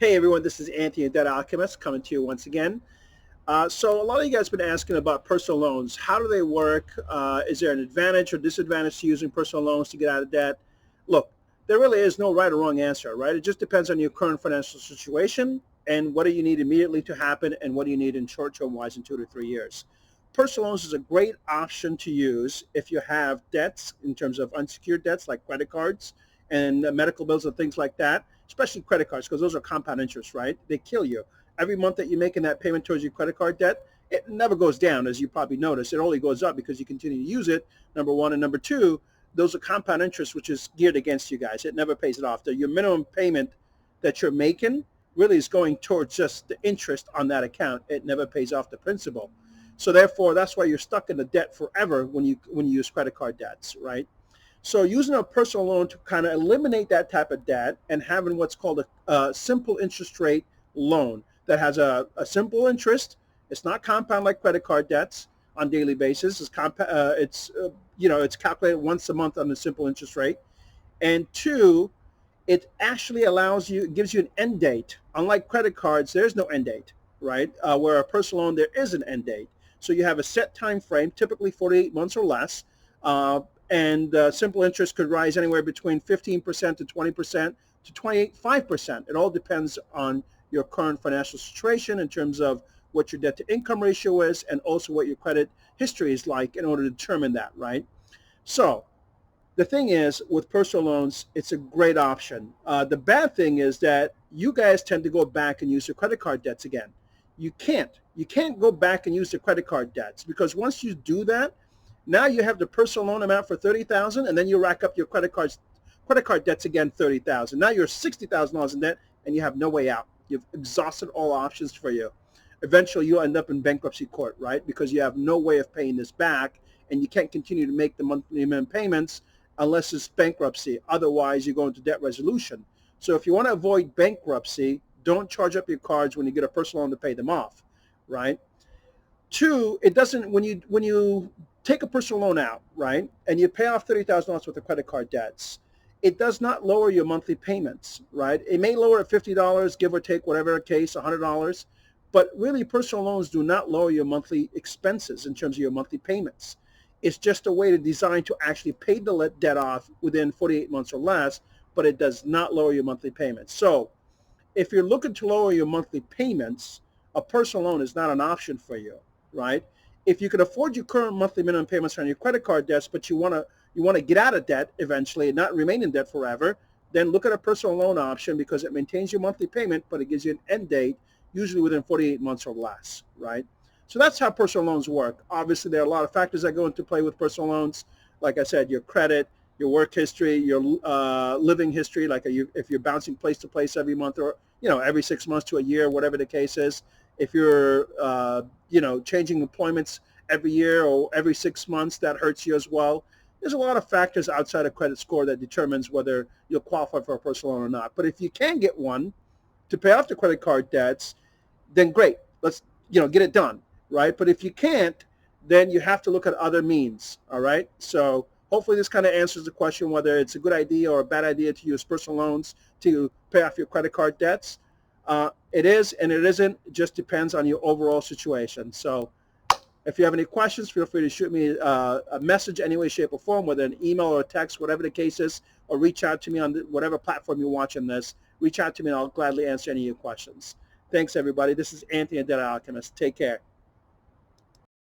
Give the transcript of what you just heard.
Hey everyone, this is Anthony, Debt Alchemist, coming to you once again. So a lot of you guys have been asking about personal loans. How do they work? Is there an advantage or disadvantage to using personal loans to get out of debt? Look, there really is no right or wrong answer, right? It just depends on your current financial situation and what do you need immediately to happen and what do you need in short-term wise in 2 to 3 years. Personal loans is a great option to use if you have debts in terms of unsecured debts like credit cards and medical bills and things like that, especially credit cards because those are compound interest, right? They kill you. Every month that you're making that payment towards your credit card debt, it never goes down, as you probably noticed. It only goes up because you continue to use it, number one. And number two, those are compound interest, which is geared against you guys. It never pays it off. Your minimum payment that you're making really is going towards just the interest on that account. It never pays off the principal. So therefore, that's why you're stuck in the debt forever when you use credit card debts, right? So using a personal loan to kind of eliminate that type of debt and having what's called a simple interest rate loan that has a simple interest. It's not compound like credit card debts on daily basis. It's calculated once a month on the simple interest rate. And two, it actually gives you an end date. Unlike credit cards, there's no end date, right? Where a personal loan, there is an end date. So you have a set time frame, typically 48 months or less. And simple interest could rise anywhere between 15% to 20% to 25%. It all depends on your current financial situation in terms of what your debt to income ratio is and also what your credit history is like in order to determine that, right? So the thing is, with personal loans, it's a great option. The bad thing is that you guys tend to go back and use your credit card debts again. You can't. You can't go back and use the credit card debts because once you do that, now you have the personal loan amount for $30,000, and then you rack up your credit card debts again, $30,000. Now you're $60,000 in debt, and you have no way out. You've exhausted all options for you. Eventually, you'll end up in bankruptcy court, right? Because you have no way of paying this back, and you can't continue to make the monthly minimum payments unless it's bankruptcy. Otherwise, you go into debt resolution. So if you want to avoid bankruptcy, don't charge up your cards when you get a personal loan to pay them off, right? Two, it doesn't, when you take a personal loan out, right, and you pay off $30,000 worth of credit card debts, it does not lower your monthly payments, right? It may lower at $50, give or take, whatever the case, $100, but really personal loans do not lower your monthly expenses in terms of your monthly payments. It's just a way to design to actually pay the debt off within 48 months or less, but it does not lower your monthly payments. So if you're looking to lower your monthly payments, a personal loan is not an option for you, right? If you can afford your current monthly minimum payments on your credit card debts, but you want to get out of debt eventually and not remain in debt forever, then look at a personal loan option because it maintains your monthly payment, but it gives you an end date, usually within 48 months or less, right? So that's how personal loans work. Obviously, there are a lot of factors that go into play with personal loans. Like I said, your credit, your work history, your living history, like if you're bouncing place to place every month or, every 6 months to a year, whatever the case is. If you're, changing employments every year or every 6 months, that hurts you as well. There's a lot of factors outside of credit score that determines whether you'll qualify for a personal loan or not. But if you can get one to pay off the credit card debts, then great. Let's, get it done, right? But if you can't, then you have to look at other means, all right? So hopefully this kind of answers the question whether it's a good idea or a bad idea to use personal loans to pay off your credit card debts. It is and it isn't. It just depends on your overall situation. So if you have any questions, feel free to shoot me a message any way, shape, or form, whether an email or a text, whatever the case is, or reach out to me on whatever platform you're watching this. Reach out to me and I'll gladly answer any of your questions. Thanks, everybody. This is Anthony, Debt Alchemist. Take care.